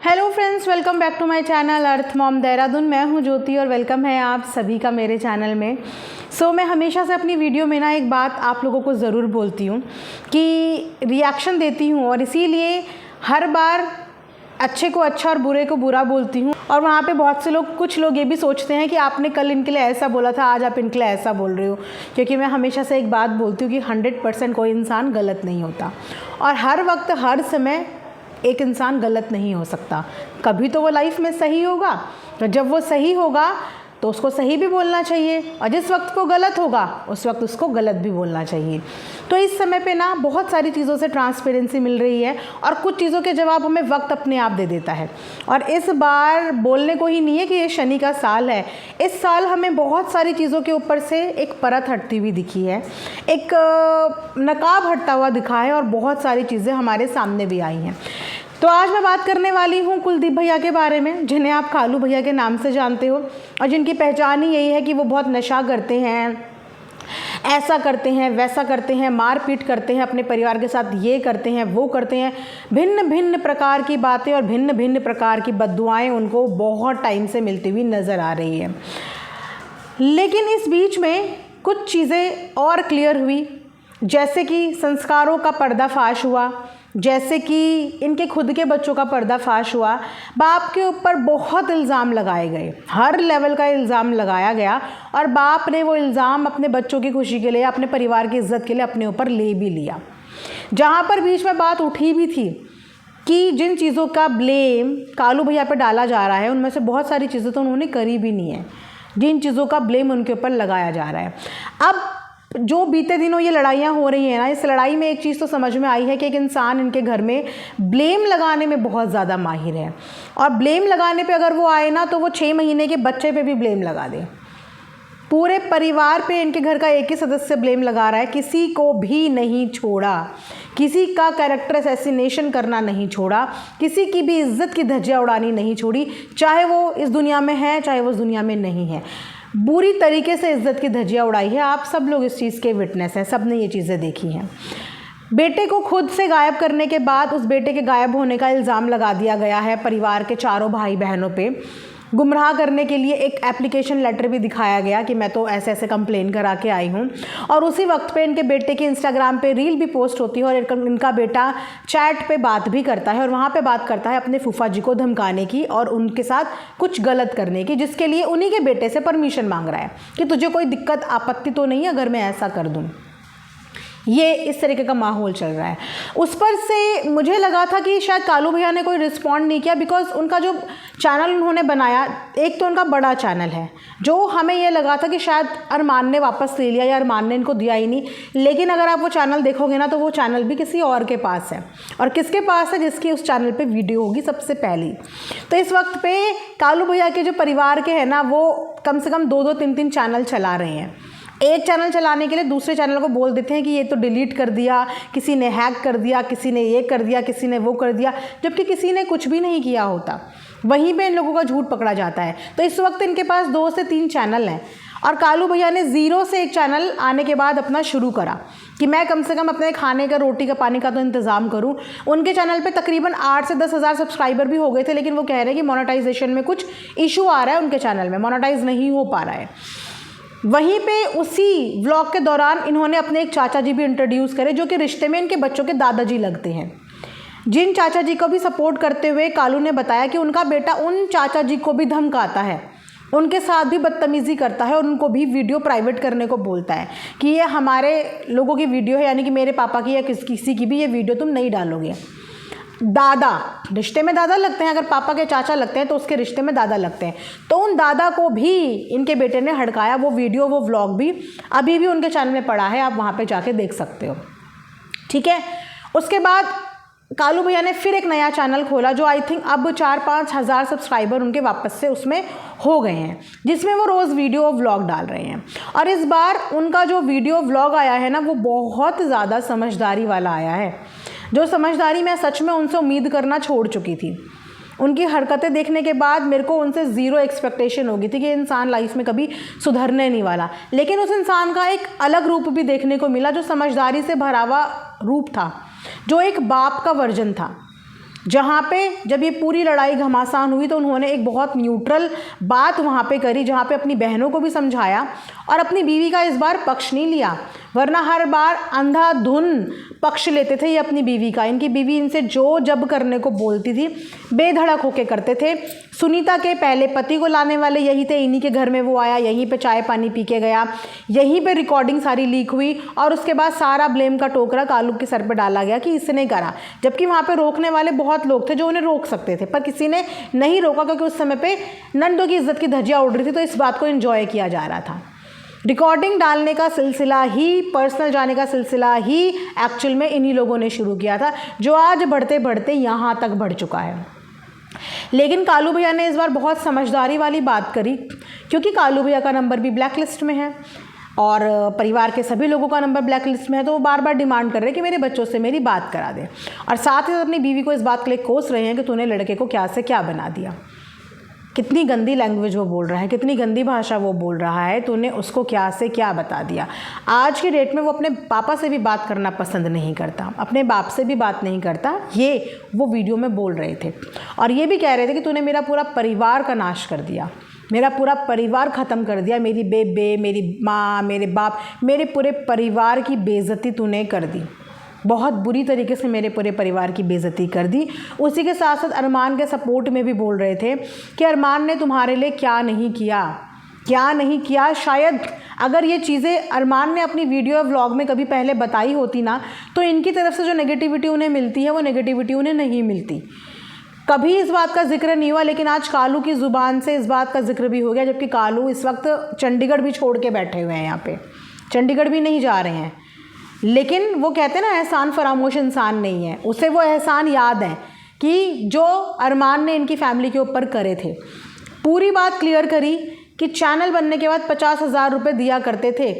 Hello friends, welcome back to my channel Earth Mom Dehradun. मैं हूं ज्योति और वेलकम है आप सभी का मेरे चैनल में। मैं हमेशा से अपनी वीडियो में ना एक बात आप लोगों को ज़रूर बोलती हूं कि रिएक्शन देती हूं और इसीलिए हर बार अच्छे को अच्छा और बुरे को बुरा बोलती हूँ। और वहाँ पे बहुत से लोग, कुछ लोग ये भी सोचते हैं कि आपने कल इनके लिए ऐसा बोला था, आज आप इनके लिए ऐसा बोल रहे हो। क्योंकि मैं हमेशा से एक बात बोलती हूँ कि 100% कोई इंसान गलत नहीं होता और हर वक्त हर समय एक इंसान गलत नहीं हो सकता। कभी तो वो लाइफ में सही होगा, तो जब वो सही होगा तो उसको सही भी बोलना चाहिए और जिस वक्त वो गलत होगा उस वक्त उसको गलत भी बोलना चाहिए। तो इस समय पे ना बहुत सारी चीज़ों से ट्रांसपेरेंसी मिल रही है और कुछ चीज़ों के जवाब हमें वक्त अपने आप दे देता है। और इस बार बोलने को ही नहीं है कि ये शनि का साल है। इस साल हमें बहुत सारी चीज़ों के ऊपर से एक परत हटती हुई दिखी है, एक नकाब हटता हुआ दिखा है और बहुत सारी चीज़ें हमारे सामने भी आई हैं। तो आज मैं बात करने वाली हूँ कुलदीप भैया के बारे में, जिन्हें आप कालू भैया के नाम से जानते हो और जिनकी पहचान ही यही है कि वो बहुत नशा करते हैं, ऐसा करते हैं, वैसा करते हैं, मारपीट करते हैं, अपने परिवार के साथ ये करते हैं, वो करते हैं। भिन्न भिन्न प्रकार की बातें और भिन्न भिन्न प्रकार की बद्दुआएं उनको बहुत टाइम से मिलती हुई नज़र आ रही है। लेकिन इस बीच में कुछ चीज़ें और क्लियर हुई, जैसे कि संस्कारों का पर्दाफाश हुआ, जैसे कि इनके खुद के बच्चों का पर्दाफाश हुआ। बाप के ऊपर बहुत इल्ज़ाम लगाए गए, हर लेवल का इल्ज़ाम लगाया गया और बाप ने वो इल्ज़ाम अपने बच्चों की खुशी के लिए, अपने परिवार की इज्जत के लिए अपने ऊपर ले भी लिया। जहाँ पर बीच में बात उठी भी थी कि जिन चीज़ों का ब्लेम कालू भैया पे डाला जा रहा है उनमें से बहुत सारी चीज़ें तो उन्होंने करी भी नहीं है, जिन चीज़ों का ब्लेम उनके ऊपर लगाया जा रहा है। अब जो बीते दिनों ये लड़ाइयाँ हो रही हैं ना, इस लड़ाई में एक चीज़ तो समझ में आई है कि एक इंसान इनके घर में ब्लेम लगाने में बहुत ज़्यादा माहिर है और ब्लेम लगाने पे अगर वो आए ना तो वो 6 महीने के बच्चे पे भी ब्लेम लगा दे। पूरे परिवार पे इनके घर का एक ही सदस्य ब्लेम लगा रहा है, किसी को भी नहीं छोड़ा, किसी का कैरेक्टर असैसिनेशन करना नहीं छोड़ा, किसी की भी इज्जत की धज्जियाँ उड़ानी नहीं छोड़ी, चाहे वो इस दुनिया में है चाहे वो इस दुनिया में नहीं है। बुरी तरीके से इज्जत की धज्जियाँ उड़ाई है। आप सब लोग इस चीज़ के विटनेस हैं, सब ने ये चीज़ें देखी हैं। बेटे को खुद से गायब करने के बाद उस बेटे के गायब होने का इल्ज़ाम लगा दिया गया है परिवार के चारों भाई बहनों पे। गुमराह करने के लिए एक एप्लीकेशन लेटर भी दिखाया गया कि मैं तो ऐसे ऐसे कंप्लेन करा के आई हूँ और उसी वक्त पे इनके बेटे की इंस्टाग्राम पे रील भी पोस्ट होती है और इनका बेटा चैट पे बात भी करता है और वहाँ पे बात करता है अपने फूफा जी को धमकाने की और उनके साथ कुछ गलत करने की, जिसके लिए उन्हीं के बेटे से परमिशन मांग रहा है कि तुझे कोई दिक्कत आपत्ति तो नहीं अगर मैं ऐसा कर दूँ। ये इस तरीके का माहौल चल रहा है। उस पर से मुझे लगा था कि शायद कालू भैया ने कोई रिस्पॉन्ड नहीं किया, बिकॉज उनका जो चैनल उन्होंने बनाया, एक तो उनका बड़ा चैनल है, जो हमें ये लगा था कि शायद अरमान ने वापस ले लिया या अरमान ने इनको दिया ही नहीं। लेकिन अगर आप वो चैनल देखोगे ना तो वो चैनल भी किसी और के पास है और किसके पास है, जिसकी उस चैनल पर वीडियो होगी सबसे पहली। तो इस वक्त पे कालू भैया के जो परिवार के हैं ना, वो कम से कम 2-2, 3-3 चैनल चला रहे हैं। एक चैनल चलाने के लिए दूसरे चैनल को बोल देते हैं कि ये तो डिलीट कर दिया, किसी ने हैक कर दिया, किसी ने ये कर दिया, किसी ने वो कर दिया, जबकि किसी ने कुछ भी नहीं किया होता। वहीं पे इन लोगों का झूठ पकड़ा जाता है। तो इस वक्त इनके पास 2 से 3 चैनल हैं और कालू भैया ने 0 से एक चैनल आने के बाद अपना शुरू करा कि मैं कम से कम अपने खाने का, रोटी का, पानी का तो इंतज़ाम करूं। उनके चैनल पे तकरीबन 8 से 10 हज़ार सब्सक्राइबर भी हो गए थे, लेकिन वो कह रहे हैं कि मोनेटाइजेशन में कुछ इशू आ रहा है, उनके चैनल में मोनेटाइज नहीं हो पा रहा है। वहीं पे उसी व्लॉग के दौरान इन्होंने अपने एक चाचा जी भी इंट्रोड्यूस करे, जो कि रिश्ते में इनके बच्चों के दादाजी लगते हैं। जिन चाचा जी को भी सपोर्ट करते हुए कालू ने बताया कि उनका बेटा उन चाचा जी को भी धमकाता है, उनके साथ भी बदतमीज़ी करता है और उनको भी वीडियो प्राइवेट करने को बोलता है कि ये हमारे लोगों की वीडियो है, यानी कि मेरे पापा की या किसी की भी ये वीडियो तुम नहीं डालोगे। दादा रिश्ते में दादा लगते हैं, अगर पापा के चाचा लगते हैं तो उसके रिश्ते में दादा लगते हैं। तो उन दादा को भी इनके बेटे ने हड़काया। वो वीडियो, वो व्लॉग भी अभी भी उनके चैनल में पड़ा है, आप वहाँ पे जाके देख सकते हो। ठीक है। उसके बाद कालू भैया ने फिर एक नया चैनल खोला, जो आई थिंक अब 4-5 हज़ार सब्सक्राइबर उनके वापस से उसमें हो गए हैं, जिसमें वो रोज़ वीडियो व्लॉग डाल रहे हैं। और इस बार उनका जो वीडियो व्लॉग आया है ना, वो बहुत ज़्यादा समझदारी वाला आया है, जो समझदारी मैं सच में उनसे उम्मीद करना छोड़ चुकी थी। उनकी हरकतें देखने के बाद मेरे को उनसे 0 एक्सपेक्टेशन हो गई थी कि इंसान लाइफ में कभी सुधरने नहीं वाला। लेकिन उस इंसान का एक अलग रूप भी देखने को मिला, जो समझदारी से भरा हुआ रूप था, जो एक बाप का वर्जन था, जहाँ पे जब ये पूरी लड़ाई घमासान हुई तो उन्होंने एक बहुत न्यूट्रल बात वहाँ पे करी, जहाँ पे अपनी बहनों को भी समझाया और अपनी बीवी का इस बार पक्ष नहीं लिया, वरना हर बार अंधाधुन पक्ष लेते थे ये अपनी बीवी का। इनकी बीवी इनसे जो जब करने को बोलती थी बेधड़क होके करते थे। सुनीता के पहले पति को लाने वाले यही थे, इन्हीं के घर में वो आया, यहीं पे चाय पानी पी के गया, यहीं पे रिकॉर्डिंग सारी लीक हुई और उसके बाद सारा ब्लेम का टोकरा कालू के सर पे डाला गया कि इसने करा, जबकि वहाँ पे रोकने वाले बहुत लोग थे जो उन्हें रोक सकते थे, पर किसी ने नहीं रोका क्योंकि उस समय पे नंदों की इज्जत की धज्जियाँ उड़ रही थी, तो इस बात को एंजॉय किया जा रहा था। रिकॉर्डिंग डालने का सिलसिला ही, पर्सनल जाने का सिलसिला ही एक्चुअल में इन्हीं लोगों ने शुरू किया था, जो आज बढ़ते बढ़ते यहाँ तक बढ़ चुका है। लेकिन कालू भैया ने इस बार बहुत समझदारी वाली बात करी, क्योंकि कालू भैया का नंबर भी ब्लैक लिस्ट में है और परिवार के सभी लोगों का नंबर ब्लैक लिस्ट में है, तो वो बार बार डिमांड कर रहे हैं कि मेरे बच्चों से मेरी बात करा दे, और साथ ही साथ अपनी बीवी को इस बात के लिए कोस रहे हैं कि तूने लड़के को क्या से क्या बना दिया। कितनी गंदी लैंग्वेज वो बोल रहा है, कितनी गंदी भाषा वो बोल रहा है, तूने उसको क्या से क्या बता दिया। आज की डेट में वो अपने पापा से भी बात करना पसंद नहीं करता, अपने बाप से भी बात नहीं करता, ये वो वीडियो में बोल रहे थे। और ये भी कह रहे थे कि तूने मेरा पूरा परिवार का नाश कर दिया, मेरा पूरा परिवार ख़त्म कर दिया, मेरी बेबे, मेरी माँ, मेरे बाप, मेरे पूरे परिवार की बेइज्जती तूने कर दी, बहुत बुरी तरीके से मेरे पूरे परिवार की बेइज्जती कर दी। उसी के साथ साथ अरमान के सपोर्ट में भी बोल रहे थे कि अरमान ने तुम्हारे लिए क्या नहीं किया, क्या नहीं किया। शायद अगर ये चीज़ें अरमान ने अपनी वीडियो व्लॉग में कभी पहले बताई होती ना, तो इनकी तरफ से जो नेगेटिविटी उन्हें मिलती है वो नेगेटिविटी उन्हें नहीं मिलती। कभी इस बात का जिक्र नहीं हुआ, लेकिन आज कालू की ज़ुबान से इस बात का जिक्र भी हो गया, जबकि कालू इस वक्त चंडीगढ़ भी छोड़ के बैठे हुए हैं, यहाँ पे चंडीगढ़ भी नहीं जा रहे हैं। लेकिन वो कहते हैं ना, एहसान फरामोश इंसान नहीं है, उसे वो एहसान याद है कि जो अरमान ने इनकी फैमिली के ऊपर करे थे। पूरी बात क्लियर करी कि चैनल बनने के बाद 50,000 रुपये दिया करते थे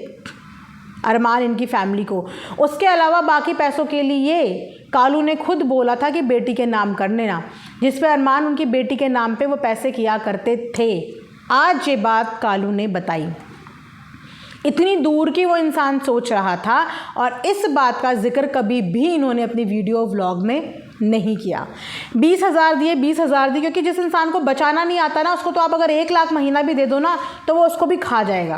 अरमान इनकी फैमिली को, उसके अलावा बाकी पैसों के लिए कालू ने खुद बोला था कि बेटी के नाम कर लेना, जिस पे अरमान उनकी बेटी के नाम पे वो पैसे किया करते थे। आज ये बात कालू ने बताई, इतनी दूर की वो इंसान सोच रहा था, और इस बात का जिक्र कभी भी इन्होंने अपनी वीडियो व्लॉग में नहीं किया। 20,000 दिए, 20,000 दिए, क्योंकि जिस इंसान को बचाना नहीं आता ना, उसको तो आप अगर 1 लाख महीना भी दे दो ना, तो वो उसको भी खा जाएगा,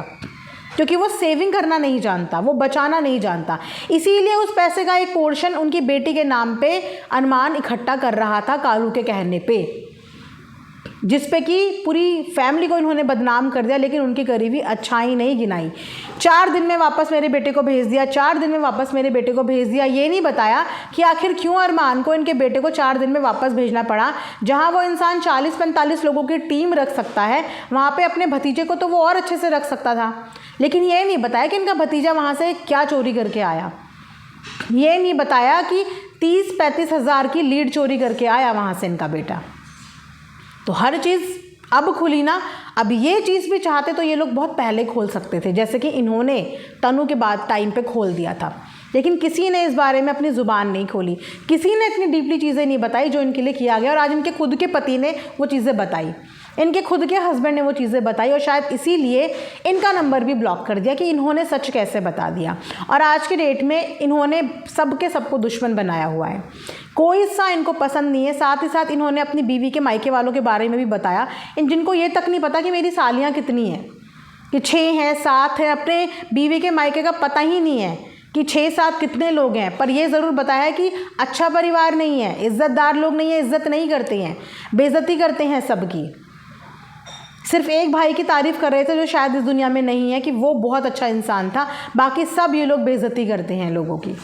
क्योंकि वो सेविंग करना नहीं जानता, वो बचाना नहीं जानता। इसीलिए उस पैसे का एक पोर्शन उनकी बेटी के नाम पे अरमान इकट्ठा कर रहा था कालू के कहने पे, जिस पे कि पूरी फैमिली को इन्होंने बदनाम कर दिया, लेकिन उनकी करीबी अच्छाई नहीं गिनाई। 4 दिन में वापस मेरे बेटे को भेज दिया, 4 दिन में वापस मेरे बेटे को भेज दिया। ये नहीं बताया कि आखिर क्यों अरमान को इनके बेटे को 4 दिन में वापस भेजना पड़ा। जहां वो इंसान 40-45 लोगों की टीम रख सकता है, वहाँ पे अपने भतीजे को तो वो और अच्छे से रख सकता था, लेकिन ये नहीं बताया कि इनका भतीजा वहाँ से क्या चोरी करके आया। ये नहीं बताया कि 30-35 हज़ार की लीड चोरी करके आया वहाँ से इनका बेटा। तो हर चीज़ अब खुली ना। अब ये चीज़ भी चाहते तो ये लोग बहुत पहले खोल सकते थे, जैसे कि इन्होंने तनु के बाद टाइम पे खोल दिया था, लेकिन किसी ने इस बारे में अपनी ज़ुबान नहीं खोली, किसी ने इतनी डीपली चीज़ें नहीं बताई जो इनके लिए किया गया। और आज इनके खुद के पति ने वो चीज़ें बताई, इनके खुद के हस्बैंड ने वो चीज़ें बताई, और शायद इसीलिए इनका नंबर भी ब्लॉक कर दिया कि इन्होंने सच कैसे बता दिया। और आज की डेट में इन्होंने सबको दुश्मन बनाया हुआ है, कोई सा इनको पसंद नहीं है। साथ ही साथ इन्होंने अपनी बीवी के मायके वालों के बारे में भी बताया, जिनको ये तक नहीं पता कि मेरी सालियाँ कितनी हैं, कि 6 हैं 7 हैं। अपने बीवी के मायके का पता ही नहीं है कि 6-7 कितने लोग हैं, पर ये ज़रूर बताया कि अच्छा परिवार नहीं है, इज़्ज़तदार लोग नहीं है, इज़्ज़त नहीं करते हैं, बेइज्जती करते हैं सबकी। सिर्फ एक भाई की तारीफ़ कर रहे थे जो शायद इस दुनिया में नहीं है, कि वो बहुत अच्छा इंसान था, बाकी सब ये लोग बेइज्जती करते हैं लोगों की।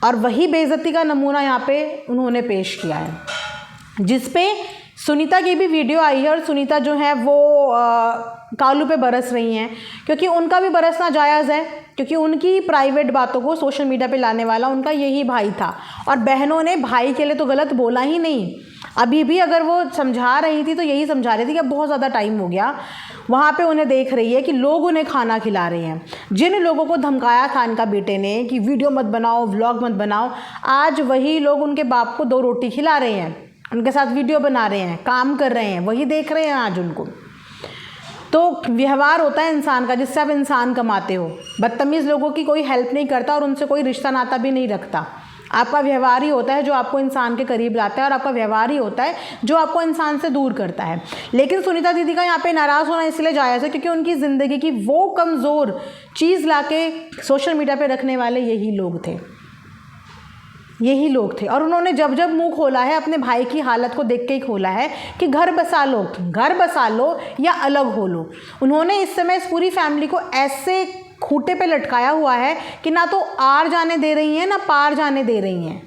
और वही बेइज्जती का नमूना यहाँ पे उन्होंने पेश किया है, जिस पे सुनीता की भी वीडियो आई है, और सुनीता जो है वो कालू पे बरस रही हैं, क्योंकि उनका भी बरसना जायज़ है, क्योंकि उनकी प्राइवेट बातों को सोशल मीडिया पे लाने वाला उनका यही भाई था। और बहनों ने भाई के लिए तो गलत बोला ही नहीं, अभी भी अगर वो समझा रही थी तो यही समझा रही थी कि अब बहुत ज़्यादा टाइम हो गया। वहाँ पे उन्हें देख रही है कि लोग उन्हें खाना खिला रहे हैं। जिन लोगों को धमकाया था इनका बेटे ने कि वीडियो मत बनाओ, व्लॉग मत बनाओ, आज वही लोग उनके बाप को 2 रोटी खिला रहे हैं, उनके साथ वीडियो बना रहे हैं, काम कर रहे हैं, वही देख रहे हैं आज उनको। तो व्यवहार होता है इंसान का, जिससे आप इंसान कमाते हो। बदतमीज़ लोगों की कोई हेल्प नहीं करता और उनसे कोई रिश्ता नाता भी नहीं रखता। आपका व्यवहार ही होता है जो आपको इंसान के करीब लाता है, और आपका व्यवहार ही होता है जो आपको इंसान से दूर करता है। लेकिन सुनीता दीदी का यहाँ पे नाराज़ होना इसलिए जायज़ है क्योंकि उनकी ज़िंदगी की वो कमज़ोर चीज़ लाके सोशल मीडिया पे रखने वाले यही लोग थे, यही लोग थे। और उन्होंने जब जब मुंह खोला है अपने भाई की हालत को देख के ही खोला है कि घर बसा लो या अलग हो लो। उन्होंने इस समय इस पूरी फैमिली को ऐसे खूंटे पे लटकाया हुआ है कि ना तो आर जाने दे रही हैं ना पार जाने दे रही हैं,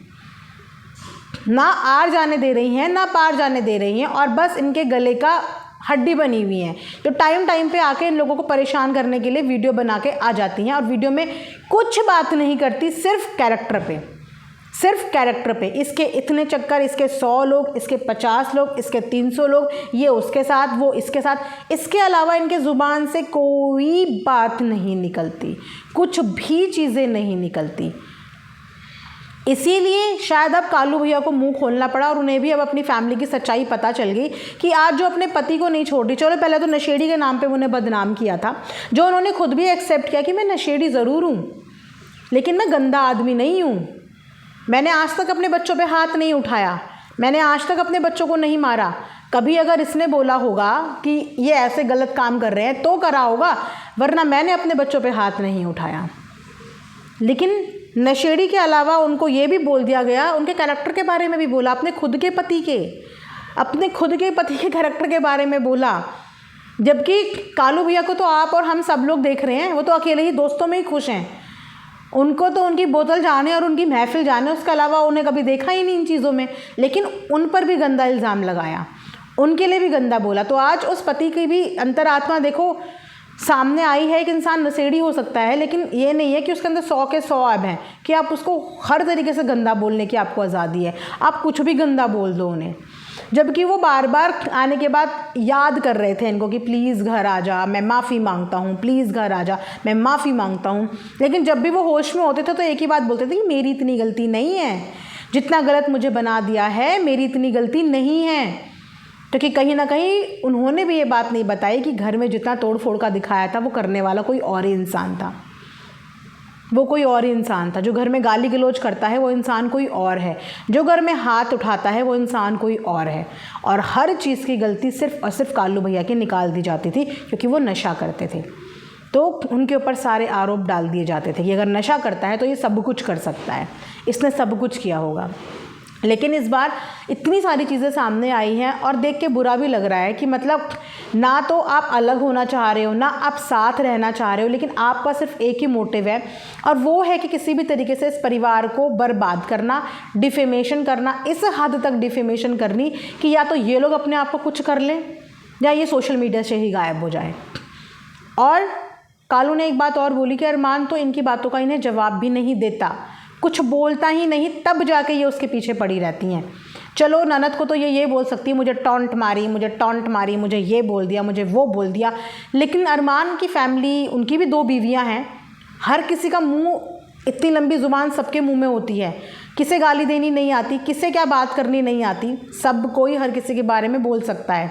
ना आर जाने दे रही हैं ना पार जाने दे रही हैं, और बस इनके गले का हड्डी बनी हुई हैं जो टाइम पे आके इन लोगों को परेशान करने के लिए वीडियो बना के आ जाती हैं, और वीडियो में कुछ बात नहीं करती, सिर्फ कैरेक्टर पे। इसके इतने चक्कर, इसके 100 लोग, इसके 50 लोग, इसके 300 लोग, ये उसके साथ, वो इसके साथ, इसके अलावा इनके ज़ुबान से कोई बात नहीं निकलती, कुछ भी चीज़ें नहीं निकलती। इसीलिए शायद अब कालू भैया को मुंह खोलना पड़ा, और उन्हें भी अब अपनी फैमिली की सच्चाई पता चल गई कि आज जो अपने पति को नहीं छोड़ रही, चलो पहले तो नशेड़ी के नाम पे उन्हें बदनाम किया था, जो उन्होंने खुद भी एक्सेप्ट किया कि मैं नशेड़ी ज़रूर हूँ लेकिन मैं गंदा आदमी नहीं हूँ, मैंने आज तक अपने बच्चों पे हाथ नहीं उठाया, मैंने आज तक अपने बच्चों को नहीं मारा। कभी अगर इसने बोला होगा कि ये ऐसे गलत काम कर रहे हैं तो करा होगा, वरना मैंने अपने बच्चों पे हाथ नहीं उठाया। लेकिन नशेड़ी के अलावा उनको ये भी बोल दिया गया, उनके कैरेक्टर के बारे में भी बोला, अपने खुद के पति के कैरेक्टर के बारे में बोला। जबकि कालू भैया को तो आप और हम सब लोग देख रहे हैं, वो तो अकेले ही दोस्तों में ही खुश हैं, उनको तो उनकी बोतल जाने और उनकी महफिल जाने, उसके अलावा उन्हें कभी देखा ही नहीं इन चीज़ों में। लेकिन उन पर भी गंदा इल्ज़ाम लगाया, उनके लिए भी गंदा बोला। तो आज उस पति की भी अंतरात्मा देखो सामने आई है। एक इंसान नशेड़ी हो सकता है, लेकिन ये नहीं है कि उसके अंदर 100 के 100 ऐब हैं कि आप उसको हर तरीके से गंदा बोलने की आपको आज़ादी है, आप कुछ भी गंदा बोल दो उन्हें। जबकि वो बार बार आने के बाद याद कर रहे थे इनको कि प्लीज़ घर आ जा, मैं माफ़ी मांगता हूँ, प्लीज़ घर आ जा, मैं माफ़ी मांगता हूँ। लेकिन जब भी वो होश में होते थे तो एक ही बात बोलते थे कि मेरी इतनी गलती नहीं है, जितना गलत मुझे बना दिया है मेरी इतनी गलती नहीं है। क्योंकि कहीं ना कहीं उन्होंने भी ये बात नहीं बताई कि घर में जितना तोड़ फोड़ का दिखाया था वो करने वाला कोई और ही इंसान था, वो कोई और ही इंसान था। जो घर में गाली गलौज करता है वो इंसान कोई और है, जो घर में हाथ उठाता है वो इंसान कोई और है। और हर चीज़ की गलती सिर्फ और सिर्फ कालू भैया की निकाल दी जाती थी, क्योंकि वो नशा करते थे तो उनके ऊपर सारे आरोप डाल दिए जाते थे कि अगर नशा करता है तो ये सब कुछ कर सकता है, इसने सब कुछ किया होगा। लेकिन इस बार इतनी सारी चीज़ें सामने आई हैं और देख के बुरा भी लग रहा है कि मतलब ना तो आप अलग होना चाह रहे हो, ना आप साथ रहना चाह रहे हो, लेकिन आपका सिर्फ एक ही मोटिव है, और वो है कि किसी भी तरीके से इस परिवार को बर्बाद करना, डिफेमेशन करना, इस हद तक डिफेमेशन करनी कि या तो ये लोग अपने आप को कुछ कर लें या ये सोशल मीडिया से ही गायब हो जाए। और कालू ने एक बात और बोली कि अरमान तो इनकी बातों का इन्हें जवाब भी नहीं देता, कुछ बोलता ही नहीं, तब जाके ये उसके पीछे पड़ी रहती हैं। चलो ननद को तो ये बोल सकती है मुझे टॉन्ट मारी, मुझे ये बोल दिया, मुझे वो बोल दिया। लेकिन अरमान की फैमिली, उनकी भी 2 बीवियां हैं, हर किसी का मुंह, इतनी लंबी ज़ुबान सबके मुंह में होती है, किसे गाली देनी नहीं आती, किसे क्या बात करनी नहीं आती, सब कोई हर किसी के बारे में बोल सकता है।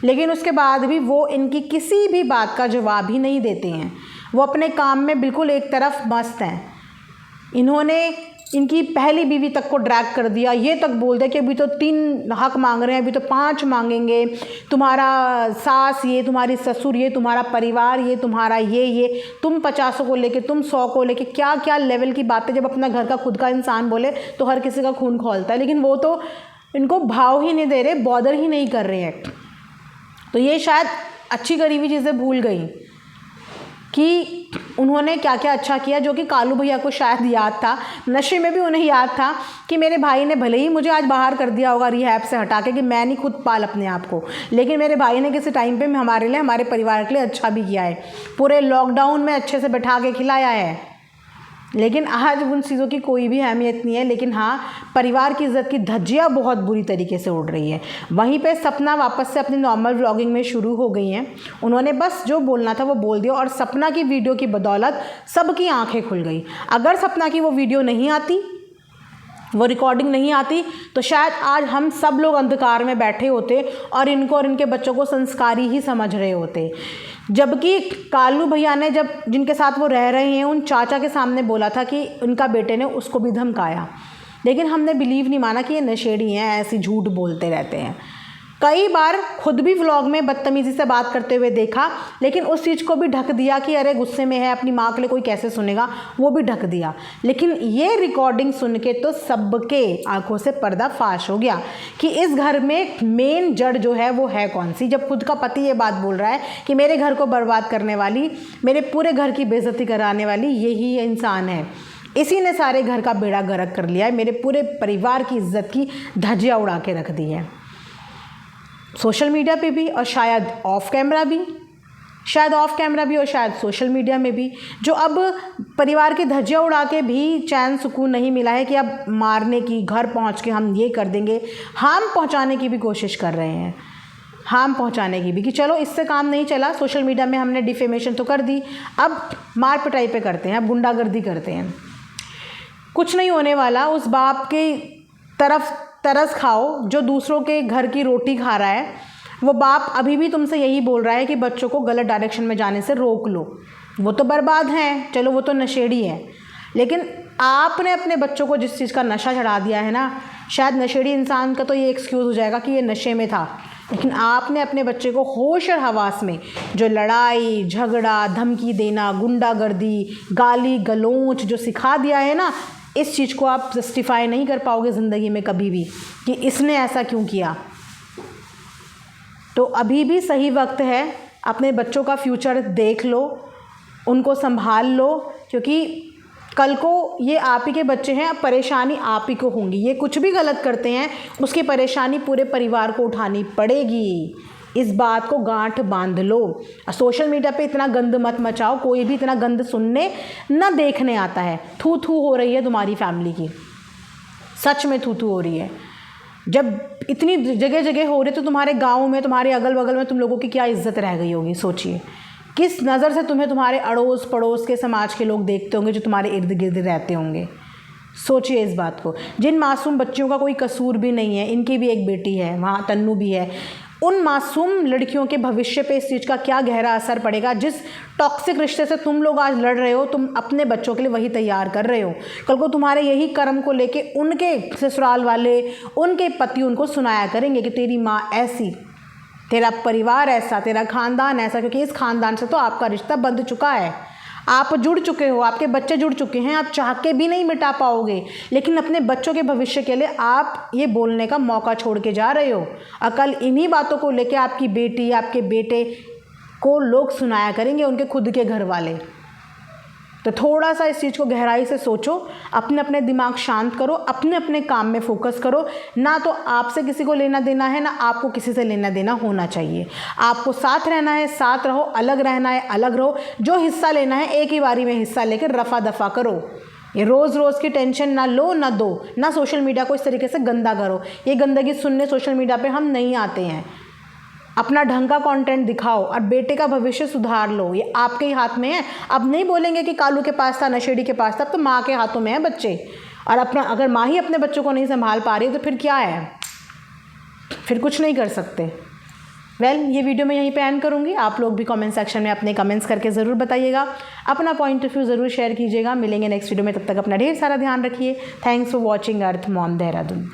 लेकिन उसके बाद भी वो इनकी किसी भी बात का जवाब ही नहीं देते हैं, वो अपने काम में बिल्कुल एक तरफ मस्त हैं। इन्होंने इनकी पहली बीवी तक को ड्रैग कर दिया, ये तक बोल दिया कि अभी तो 3 हक मांग रहे हैं, अभी तो 5 मांगेंगे, तुम्हारा सास ये, तुम्हारी ससुर ये, तुम्हारा परिवार ये, तुम्हारा ये, तुम 50 को लेके, तुम 100 को लेके, क्या क्या लेवल की बातें। जब अपना घर का खुद का इंसान बोले तो हर किसी का खून खौलता है, लेकिन वो तो इनको भाव ही नहीं दे रहे, बॉदर ही नहीं कर रहे हैं। तो ये शायद अच्छी करी हुई चीज़ें भूल गई कि उन्होंने क्या क्या अच्छा किया, जो कि कालू भैया को शायद याद था, नशे में भी उन्हें याद था कि मेरे भाई ने भले ही मुझे आज बाहर कर दिया होगा रिहैब से हटा के कि मैं नहीं खुद पाल अपने आप को, लेकिन मेरे भाई ने किसी टाइम पे हमारे लिए, हमारे परिवार के लिए अच्छा भी किया है, पूरे लॉकडाउन में अच्छे से बैठा के खिलाया है। लेकिन आज उन चीज़ों की कोई भी अहमियत नहीं है। लेकिन हाँ, परिवार की इज़्ज़त की धज्जियाँ बहुत बुरी तरीके से उड़ रही है। वहीं पे सपना वापस से अपनी नॉर्मल व्लॉगिंग में शुरू हो गई हैं। उन्होंने बस जो बोलना था वो बोल दिया, और सपना की वीडियो की बदौलत सबकी आंखें खुल गई। अगर सपना की वो वीडियो नहीं आती, वो रिकॉर्डिंग नहीं आती, तो शायद आज हम सब लोग अंधकार में बैठे होते और इनको और इनके बच्चों को संस्कारी ही समझ रहे होते। जबकि कालू भैया ने जब जिनके साथ वो रह रहे हैं उन चाचा के सामने बोला था कि उनका बेटे ने उसको भी धमकाया, लेकिन हमने बिलीव नहीं माना कि ये नशेड़ी हैं, ऐसी झूठ बोलते रहते हैं। कई बार खुद भी व्लॉग में बदतमीज़ी से बात करते हुए देखा, लेकिन उस चीज़ को भी ढक दिया कि अरे गुस्से में है, अपनी माँ के लिए कोई कैसे सुनेगा, वो भी ढक दिया। लेकिन ये रिकॉर्डिंग सुन के तो सबके आंखों से पर्दा फाश हो गया कि इस घर में मेन जड़ जो है वो है कौन सी। जब खुद का पति ये बात बोल रहा है कि मेरे घर को बर्बाद करने वाली, मेरे पूरे घर की बेइज्जती कराने वाली यही इंसान है, इसी ने सारे घर का बेड़ा गर्क कर लिया है, मेरे पूरे परिवार की इज्जत की धज्जियाँ उड़ा के रख दी है, सोशल मीडिया पे भी और शायद ऑफ कैमरा भी, और शायद सोशल मीडिया में भी। जो अब परिवार की धज्जियाँ उड़ा के भी चैन सुकून नहीं मिला है कि अब मारने की, घर पहुंच के हम ये कर देंगे, हार्म पहुंचाने की भी कोशिश कर रहे हैं, हार्म पहुंचाने की भी, कि चलो इससे काम नहीं चला, सोशल मीडिया में हमने डिफेमेशन तो कर दी, अब मार पिटाई पे करते हैं, अब गुंडागर्दी करते हैं। कुछ नहीं होने वाला। उस बाप के तरफ तरस खाओ जो दूसरों के घर की रोटी खा रहा है। वो बाप अभी भी तुमसे यही बोल रहा है कि बच्चों को गलत डायरेक्शन में जाने से रोक लो। वो तो बर्बाद हैं, चलो वो तो नशेड़ी हैं, लेकिन आपने अपने बच्चों को जिस चीज़ का नशा चढ़ा दिया है ना, शायद नशेड़ी इंसान का तो ये एक्सक्यूज़ हो जाएगा कि ये नशे में था, लेकिन आपने अपने बच्चे को होश और हवास में जो लड़ाई झगड़ा, धमकी देना, गुंडागर्दी, गाली गलौच जो सिखा दिया है ना, इस चीज़ को आप जस्टिफाई नहीं कर पाओगे ज़िंदगी में कभी भी कि इसने ऐसा क्यों किया। तो अभी भी सही वक्त है, अपने बच्चों का फ्यूचर देख लो, उनको संभाल लो, क्योंकि कल को ये आप ही के बच्चे हैं, अब परेशानी आप ही को होंगी। ये कुछ भी गलत करते हैं उसकी परेशानी पूरे परिवार को उठानी पड़ेगी। इस बात को गांठ बांध लो। सोशल मीडिया पे इतना गंद मत मचाओ, कोई भी इतना गंद सुनने न देखने आता है। थू थू हो रही है तुम्हारी फैमिली की, सच में थू थू हो रही है। जब इतनी जगह जगह हो रही तो तुम्हारे गांव में, तुम्हारे अगल बगल में तुम लोगों की क्या इज्जत रह गई होगी। सोचिए किस नज़र से तुम्हें तुम्हारे अड़ोस पड़ोस के समाज के लोग देखते होंगे जो तुम्हारे इर्द गिर्द रहते होंगे। सोचिए इस बात को। जिन मासूम बच्चियों का कोई कसूर भी नहीं है, इनकी भी एक बेटी है, वहाँ तन्नू भी है, उन मासूम लड़कियों के भविष्य पे इस चीज़ का क्या गहरा असर पड़ेगा। जिस टॉक्सिक रिश्ते से तुम लोग आज लड़ रहे हो, तुम अपने बच्चों के लिए वही तैयार कर रहे हो। कल को तुम्हारे यही कर्म को लेके उनके ससुराल वाले, उनके पति उनको सुनाया करेंगे कि तेरी माँ ऐसी, तेरा परिवार ऐसा, तेरा खानदान ऐसा, क्योंकि इस खानदान से तो आपका रिश्ता बंध चुका है। आप जुड़ चुके हो, आपके बच्चे जुड़ चुके हैं, आप चाह के भी नहीं मिटा पाओगे, लेकिन अपने बच्चों के भविष्य के लिए आप ये बोलने का मौका छोड़ के जा रहे हो। कल इन्हीं बातों को लेके आपकी बेटी, आपके बेटे को लोग सुनाया करेंगे, उनके खुद के घर वाले। तो थोड़ा सा इस चीज़ को गहराई से सोचो, अपने अपने दिमाग शांत करो, अपने अपने काम में फोकस करो। ना तो आपसे किसी को लेना देना है, ना आपको किसी से लेना देना होना चाहिए। आपको साथ रहना है साथ रहो, अलग रहना है अलग रहो। जो हिस्सा लेना है एक ही बारी में हिस्सा लेकर रफा दफा करो। ये रोज़ रोज़ की टेंशन ना लो, ना दो, ना सोशल मीडिया को इस तरीके से गंदा करो। ये गंदगी सुनने सोशल मीडिया पे हम नहीं आते हैं। अपना ढंग का कंटेंट दिखाओ और बेटे का भविष्य सुधार लो। ये आपके ही हाथ में है। अब नहीं बोलेंगे कि कालू के पास था, नशेड़ी के पास था, अब तो माँ के हाथों में है बच्चे। और अपना अगर माँ ही अपने बच्चों को नहीं संभाल पा रही तो फिर क्या है, फिर कुछ नहीं कर सकते। ये वीडियो मैं यहीं पे एंड करूँगी। आप लोग भी कमेंट सेक्शन में अपने कमेंट्स करके ज़रूर बताइएगा, अपना पॉइंट ऑफ व्यू ज़रूर शेयर कीजिएगा। मिलेंगे नेक्स्ट वीडियो में, तब तक अपना ढेर सारा ध्यान रखिए। Thanks for watching earth Mom Dehradun.